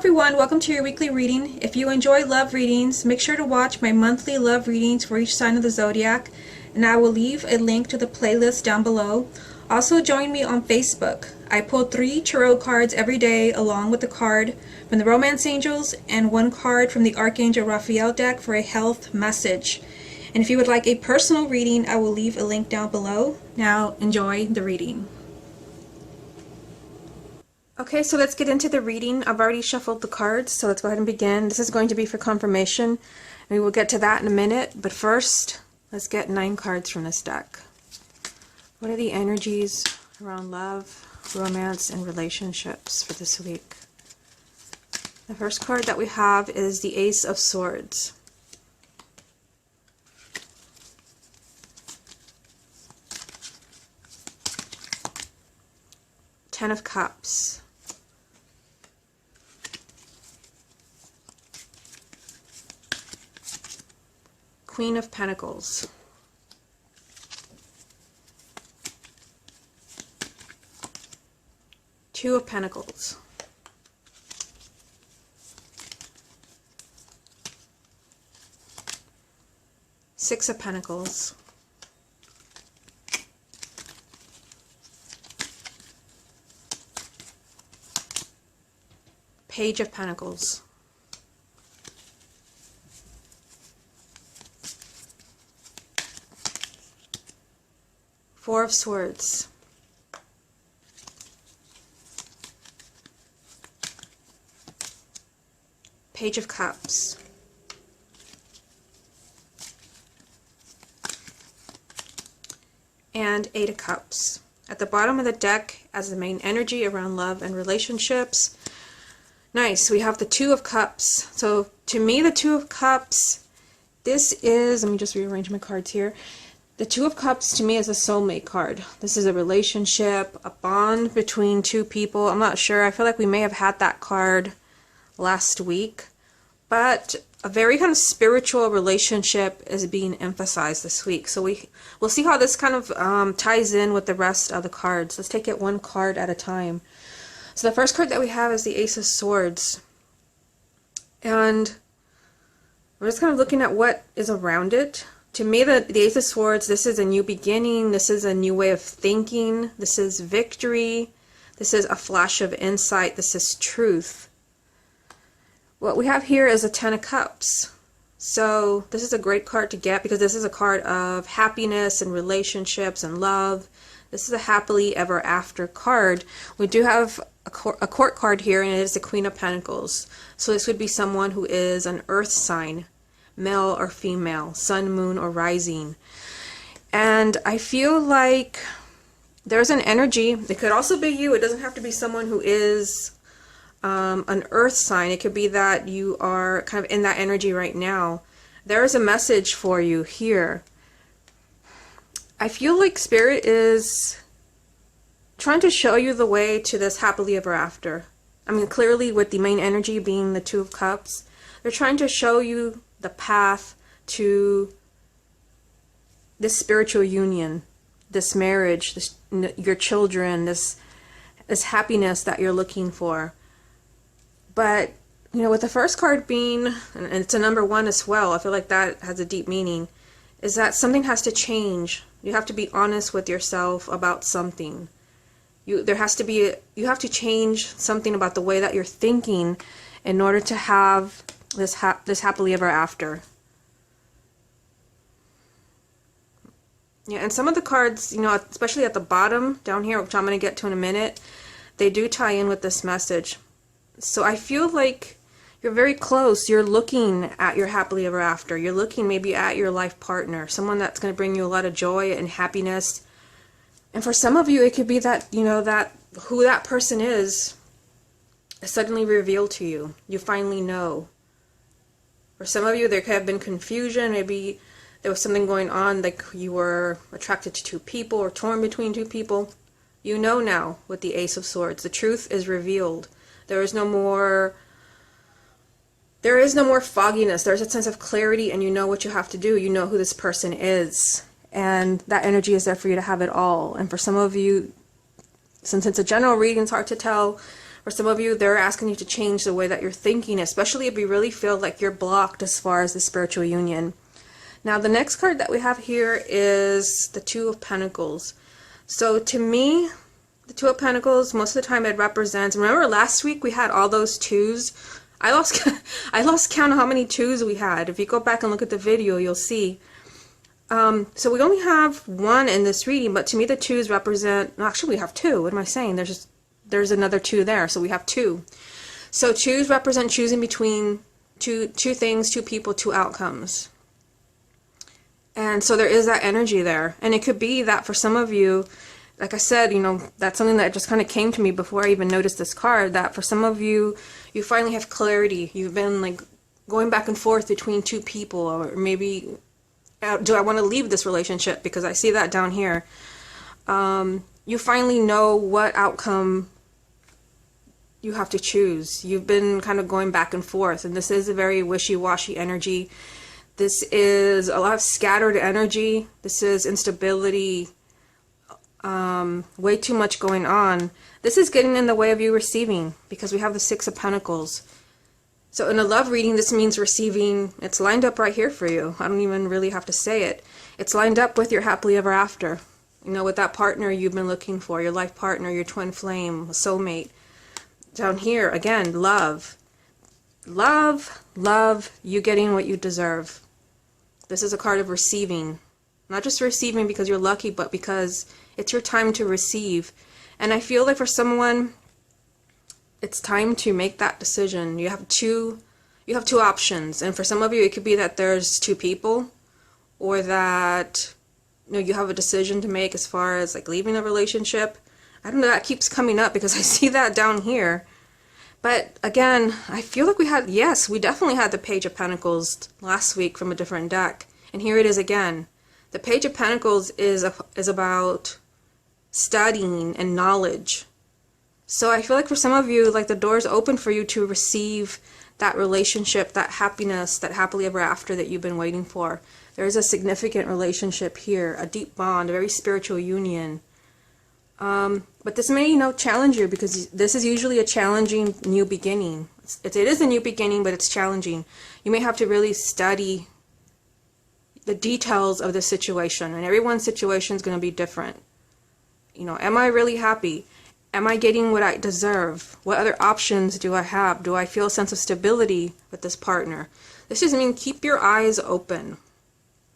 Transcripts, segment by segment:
everyone, welcome to your weekly reading. If you enjoy love readings, make sure to watch my monthly love readings for each sign of the zodiac, and I will leave a link to the playlist down below. Also join me on Facebook. I pull 3 tarot cards every day along with a card from the Romance Angels and 1 card from the Archangel Raphael deck for a health message. And if you would like a personal reading, I will leave a link down below. Now enjoy the reading. Okay, so let's get into the reading. I've already shuffled the cards, so let's go ahead and begin. This is going to be for confirmation, and we will get to that in a minute. But first, let's get 9 cards from this deck. What are the energies around love, romance, and relationships for this week? The first card that we have is the Ace of Swords. Ten of Cups. Queen of Pentacles. Two of Pentacles. Six of Pentacles. Page of Pentacles. Four of Swords. Page of Cups. And Eight of Cups. At the bottom of the deck, as the main energy around love and relationships, nice, we have the Two of Cups. So to me, the Two of Cups, this is, let me just rearrange my cards here. The Two of Cups to me is a soulmate card. This is a relationship, a bond between two people. I'm not sure. I feel like we may have had that card last week. But a very kind of spiritual relationship is being emphasized this week. So we'll see how this kind of ties in with the rest of the cards. Let's take it one card at a time. So the first card that we have is the Ace of Swords. And we're just kind of looking at what is around it. To me, the Ace of Swords, this is a new beginning. This is a new way of thinking. This is victory. This is a flash of insight. This is truth. What we have here is a Ten of Cups. So this is a great card to get because this is a card of happiness and relationships and love. This is a happily ever after card. We do have a court card here, and it is the Queen of Pentacles. So this would be someone who is an earth sign, male or female, sun, moon, or rising. And I feel like there's an energy. It could also be you. It doesn't have to be someone who is an earth sign. It could be that you are kind of in that energy right now. There is a message for you here. I feel like Spirit is trying to show you the way to this happily ever after. I mean, clearly with the main energy being the Two of Cups, they're trying to show you the path to this spiritual union, this marriage, this, your children, this happiness that you're looking for. But, you know, with the first card being, and it's a number 1 as well, I feel like that has a deep meaning, is that something has to change. You have to be honest with yourself about something. You have to change something about the way that you're thinking in order to have this happily ever after. Yeah, and some of the cards, you know, especially at the bottom down here, which I'm going to get to in a minute, they do tie in with this message. So I feel like you're very close. You're looking at your happily ever after. You're looking maybe at your life partner, someone that's going to bring you a lot of joy and happiness. And for some of you, it could be that, you know, that who that person is suddenly revealed to you. You finally know. For some of you, there could have been confusion. Maybe there was something going on, like you were attracted to 2 people or torn between 2 people. You know now with the Ace of Swords. The truth is revealed. There is no more fogginess. There's a sense of clarity, and you know what you have to do. You know who this person is. And that energy is there for you to have it all. And for some of you, since it's a general reading, it's hard to tell. For some of you, they're asking you to change the way that you're thinking, especially if you really feel like you're blocked as far as the spiritual union. Now, the next card that we have here is the Two of Pentacles. So to me, the Two of Pentacles, most of the time it represents, remember last week we had all those twos? I lost count of how many twos we had. If you go back and look at the video, you'll see. So we only have one in this reading, but to me the twos represent, actually we have two. What am I saying? There's another two there, so we have two. So twos represent choosing between two things, two people, two outcomes. And so there is that energy there. And it could be that for some of you, like I said, you know, that's something that just kind of came to me before I even noticed this card, that for some of you, you finally have clarity. You've been like going back and forth between two people, or maybe, do I want to leave this relationship? Because I see that down here. You finally know what outcome you have to choose. You've been kind of going back and forth, and this is a very wishy-washy energy. This is a lot of scattered energy. This is instability, way too much going on. This is getting in the way of you receiving, because we have the Six of Pentacles. So in a love reading, this means receiving. It's lined up right here for you. I don't even really have to say it. It's lined up with your happily ever after. You know, with that partner you've been looking for, your life partner, your twin flame, a soulmate. Down here, again, love. Love, love, you getting what you deserve. This is a card of receiving. Not just receiving because you're lucky, but because it's your time to receive. And I feel like for someone, it's time to make that decision. You have two options. And for some of you, it could be that there's two people, or that, you know, you have a decision to make as far as like leaving a relationship. I don't know, that keeps coming up because I see that down here. But again, I feel like we definitely had the Page of Pentacles last week from a different deck. And here it is again. The Page of Pentacles is about studying and knowledge. So I feel like for some of you, like the door's open for you to receive that relationship, that happiness, that happily ever after that you've been waiting for. There is a significant relationship here, a deep bond, a very spiritual union. But this may, you know, challenge you, because this is usually a challenging new beginning. It is a new beginning, but it's challenging. You may have to really study the details of the situation, and everyone's situation is going to be different. You know, am I really happy? Am I getting what I deserve? What other options do I have? Do I feel a sense of stability with this partner? This just means keep your eyes open.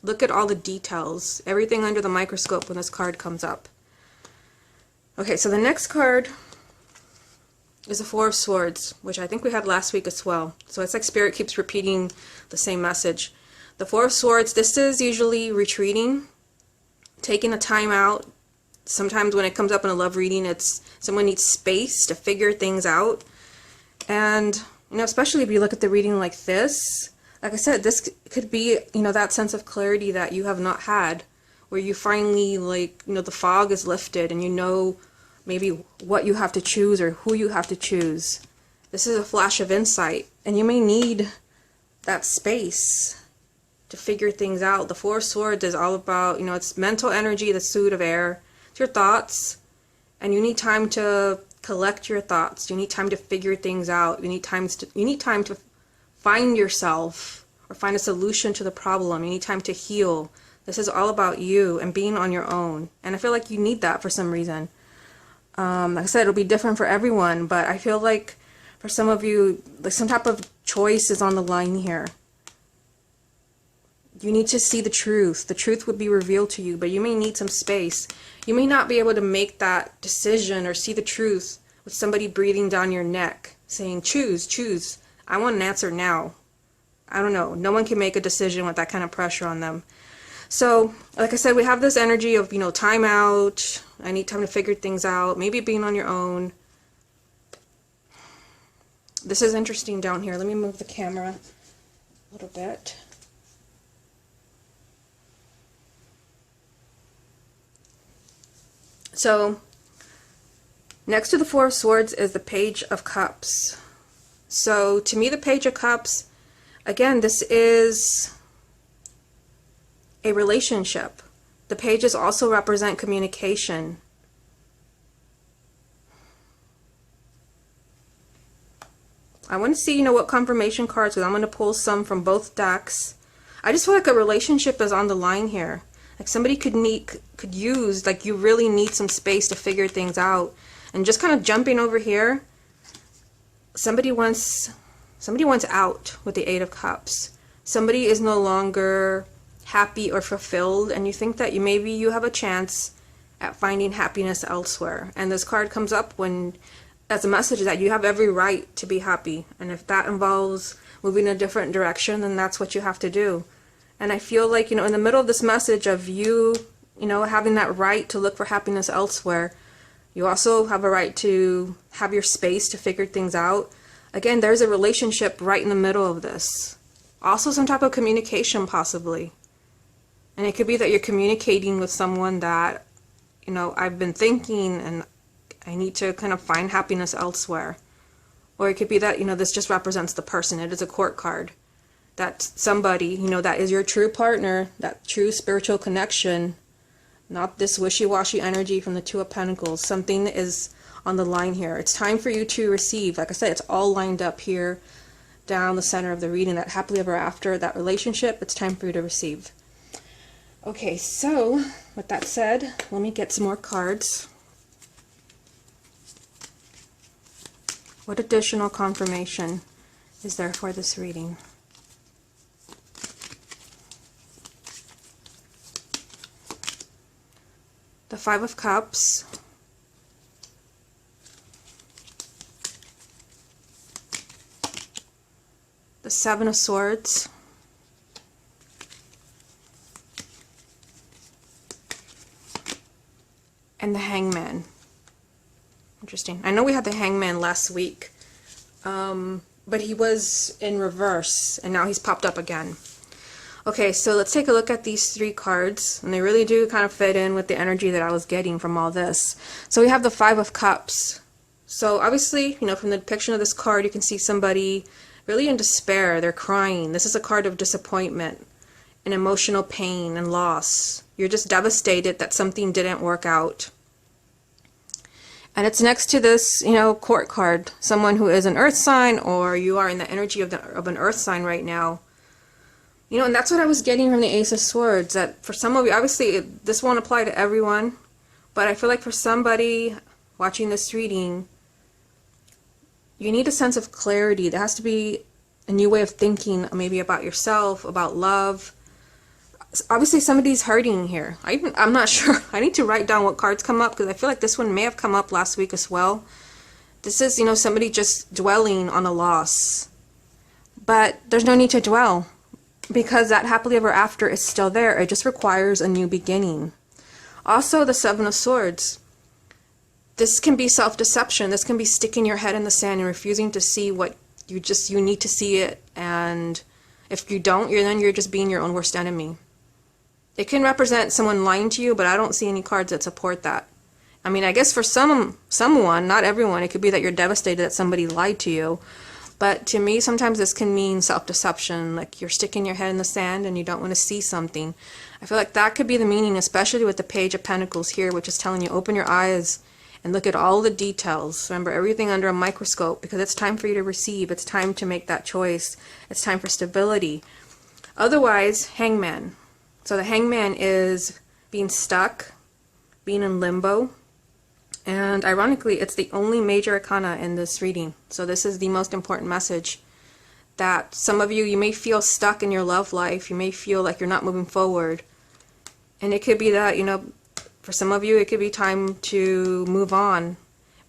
Look at all the details, everything under the microscope when this card comes up. Okay, so the next card is the Four of Swords, which I think we had last week as well. So it's like Spirit keeps repeating the same message. The Four of Swords, this is usually retreating, taking a time out. Sometimes when it comes up in a love reading, it's someone needs space to figure things out. And, you know, especially if you look at the reading like this, like I said, this could be, you know, that sense of clarity that you have not had, where you finally, like, you know, the fog is lifted and you know maybe what you have to choose or who you have to choose. This is a flash of insight, and you may need that space to figure things out. The Four of Swords is all about, you know, it's mental energy, the suit of air. It's your thoughts, and you need time to collect your thoughts. You need time to figure things out. You need time to find yourself or find a solution to the problem. You need time to heal. This is all about you and being on your own. And I feel like you need that for some reason. Like I said, it'll be different for everyone, but I feel like for some of you, like some type of choice is on the line here. You need to see the truth. The truth would be revealed to you, but you may need some space. You may not be able to make that decision or see the truth with somebody breathing down your neck, saying, choose, choose. I want an answer now. I don't know. No one can make a decision with that kind of pressure on them. So, like I said, we have this energy of, you know, time out. I need time to figure things out. Maybe being on your own. This is interesting down here. Let me move the camera a little bit. So, next to the Four of Swords is the Page of Cups. So, to me, the Page of Cups, again, this is a relationship. The pages also represent communication. I want to see, you know, what confirmation cards, because I'm going to pull some from both decks. I just feel like a relationship is on the line here. Like somebody could use, like you really need some space to figure things out. And just kind of jumping over here, somebody wants out with the Eight of Cups. Somebody is no longer happy or fulfilled, and you think that maybe you have a chance at finding happiness elsewhere. And this card comes up when as a message that you have every right to be happy, and if that involves moving in a different direction, then that's what you have to do. And I feel like, you know, in the middle of this message of you know, having that right to look for happiness elsewhere, you also have a right to have your space to figure things out. Again, there's a relationship right in the middle of this. Also some type of communication possibly. And it could be that you're communicating with someone that, you know, I've been thinking and I need to kind of find happiness elsewhere. Or it could be that, you know, this just represents the person. It is a court card. That somebody, you know, that is your true partner, that true spiritual connection, not this wishy-washy energy from the Two of Pentacles. Something is on the line here. It's time for you to receive. Like I said, it's all lined up here down the center of the reading. That happily ever after, that relationship, it's time for you to receive. Okay, so with that said, let me get some more cards. What additional confirmation is there for this reading? The Five of Cups. The Seven of Swords. And the Hangman. Interesting. I know we had the Hangman last week, but he was in reverse, and now he's popped up again. Okay, so let's take a look at these three cards, and they really do kind of fit in with the energy that I was getting from all this. So we have the Five of Cups. So obviously, you know, from the depiction of this card, you can see somebody really in despair. They're crying. This is a card of disappointment and emotional pain and loss. You're just devastated that something didn't work out. And it's next to this, you know, court card. Someone who is an earth sign, or you are in the energy of an earth sign right now. You know, and that's what I was getting from the Ace of Swords, that for some of you, obviously this won't apply to everyone, but I feel like for somebody watching this reading, you need a sense of clarity. There has to be a new way of thinking, maybe about yourself, about love. Obviously somebody's hurting here. I'm not sure. I need to write down what cards come up, because I feel like this one may have come up last week as well. This is, you know, somebody just dwelling on a loss. But there's no need to dwell, because that happily ever after is still there. It just requires a new beginning. Also, the Seven of Swords. This can be self-deception. This can be sticking your head in the sand and refusing to see what you need to see it. And if you don't, then you're just being your own worst enemy. It can represent someone lying to you, but I don't see any cards that support that. I mean, I guess for someone, not everyone, it could be that you're devastated that somebody lied to you. But to me, sometimes this can mean self-deception, like you're sticking your head in the sand and you don't want to see something. I feel like that could be the meaning, especially with the Page of Pentacles here, which is telling you open your eyes and look at all the details. Remember, everything under a microscope, because it's time for you to receive. It's time to make that choice. It's time for stability. Otherwise, Hangman. So the Hangman is being stuck, being in limbo. And ironically, it's the only major arcana in this reading. So this is the most important message, that some of you may feel stuck in your love life. You may feel like you're not moving forward. And it could be that, you know, for some of you, it could be time to move on.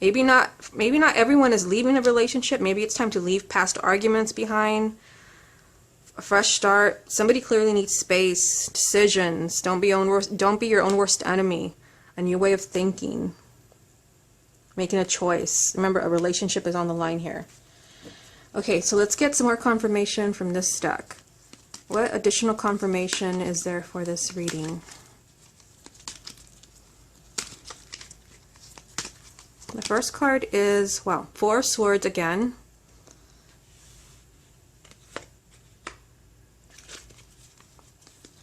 Maybe not everyone is leaving a relationship. Maybe it's time to leave past arguments behind. A fresh start. Somebody clearly needs space, decisions. Don't be your own worst enemy. A new way of thinking. Making a choice. Remember, a relationship is on the line here. Okay, so let's get some more confirmation from this deck. What additional confirmation is there for this reading? The first card is, well, Four of Swords again.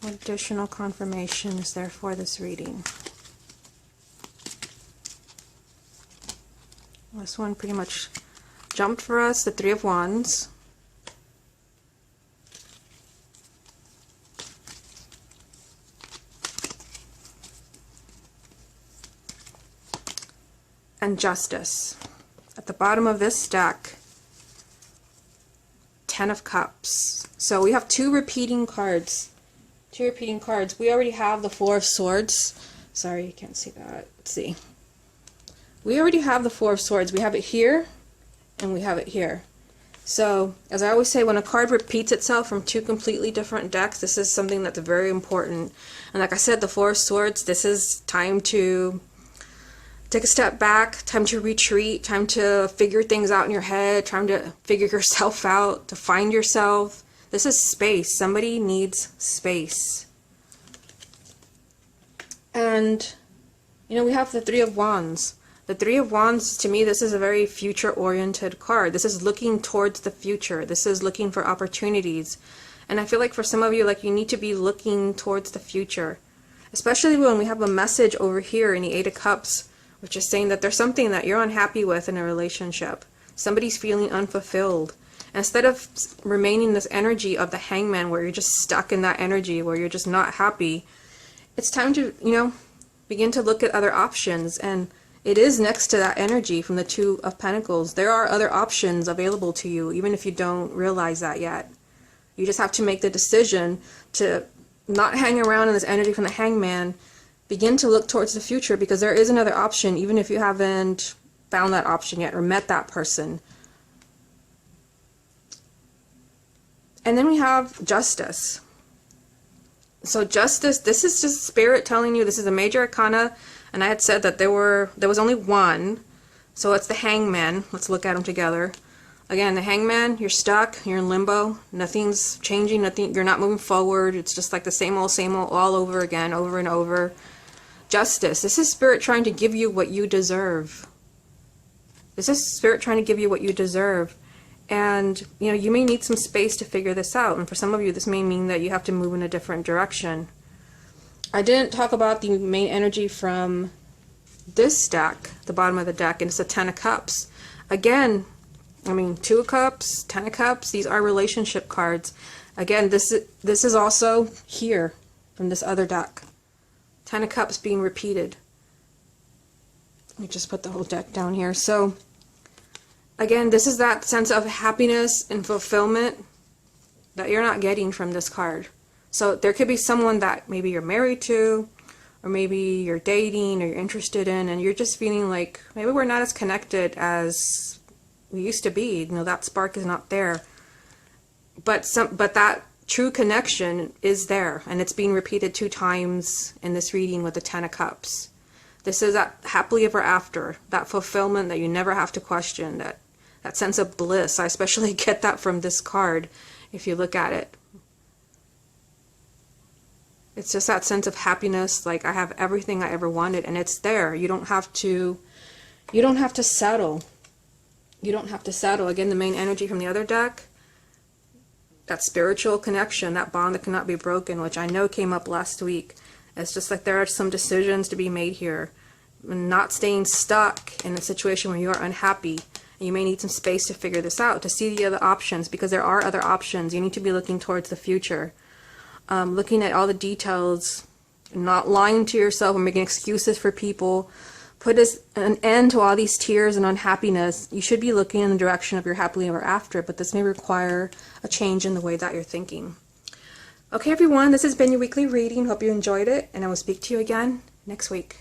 What additional confirmation is there for this reading? This one pretty much jumped for us the Three of Wands. And Justice. At the bottom of this deck, Ten of Cups. So we have two repeating cards. Two repeating cards. We already have the Four of Swords. Sorry, you can't see that. Let's see. We already have the Four of Swords. We have it here, and we have it here. So, as I always say, when a card repeats itself from two completely different decks, this is something that's very important. And like I said, the Four of Swords, this is time to take a step back, time to retreat, time to figure things out in your head, time to figure yourself out, to find yourself. This is space. Somebody needs space. And, you know, we have the Three of Wands. The Three of Wands, to me, this is a very future-oriented card. This is looking towards the future. This is looking for opportunities. And I feel like for some of you, like, you need to be looking towards the future. Especially when we have a message over here in the Eight of Cups, which is saying that there's something that you're unhappy with in a relationship. Somebody's feeling unfulfilled. Instead of remaining this energy of the Hangman where you're just stuck in that energy, where you're just not happy, it's time to, you know, begin to look at other options. And it is next to that energy from the Two of Pentacles. There are other options available to you, even if you don't realize that yet. You just have to make the decision to not hang around in this energy from the Hangman. Begin to look towards the future, because there is another option, even if you haven't found that option yet or met that person. And then we have Justice. So Justice, this is just Spirit telling you this is a major arcana, and I had said that there was only one. So it's the Hangman. Let's look at them together. Again, the Hangman, you're stuck, you're in limbo, nothing's changing, you're not moving forward. It's just like the same old all over again, over and over. Justice, this is Spirit trying to give you what you deserve. This is Spirit trying to give you what you deserve. And, you know, you may need some space to figure this out. And for some of you, this may mean that you have to move in a different direction. I didn't talk about the main energy from this deck, the bottom of the deck, and it's the Ten of Cups. Again, I mean, Two of Cups, Ten of Cups, these are relationship cards. Again, this is also here from this other deck. Ten of Cups being repeated. Let me just put the whole deck down here. So, again, this is that sense of happiness and fulfillment that you're not getting from this card. So there could be someone that maybe you're married to, or maybe you're dating or you're interested in, and you're just feeling like maybe we're not as connected as we used to be. You know, that spark is not there. But that true connection is there, and it's being repeated 2 times in this reading with the Ten of Cups. This is that happily ever after, that fulfillment that you never have to question, that sense of bliss. I especially get that from this card if you look at it. It's just that sense of happiness, like I have everything I ever wanted, and it's there. You don't have to settle. You don't have to settle. Again, the main energy from the other deck, that spiritual connection, that bond that cannot be broken, which I know came up last week. It's just like there are some decisions to be made here. Not staying stuck in a situation where you are unhappy. And you may need some space to figure this out, to see the other options, because there are other options. You need to be looking towards the future. Looking at all the details, not lying to yourself or making excuses for people. Put an end to all these tears and unhappiness. You should be looking in the direction of your happily ever after, but this may require a change in the way that you're thinking. Okay, everyone, this has been your weekly reading. Hope you enjoyed it, and I will speak to you again next week.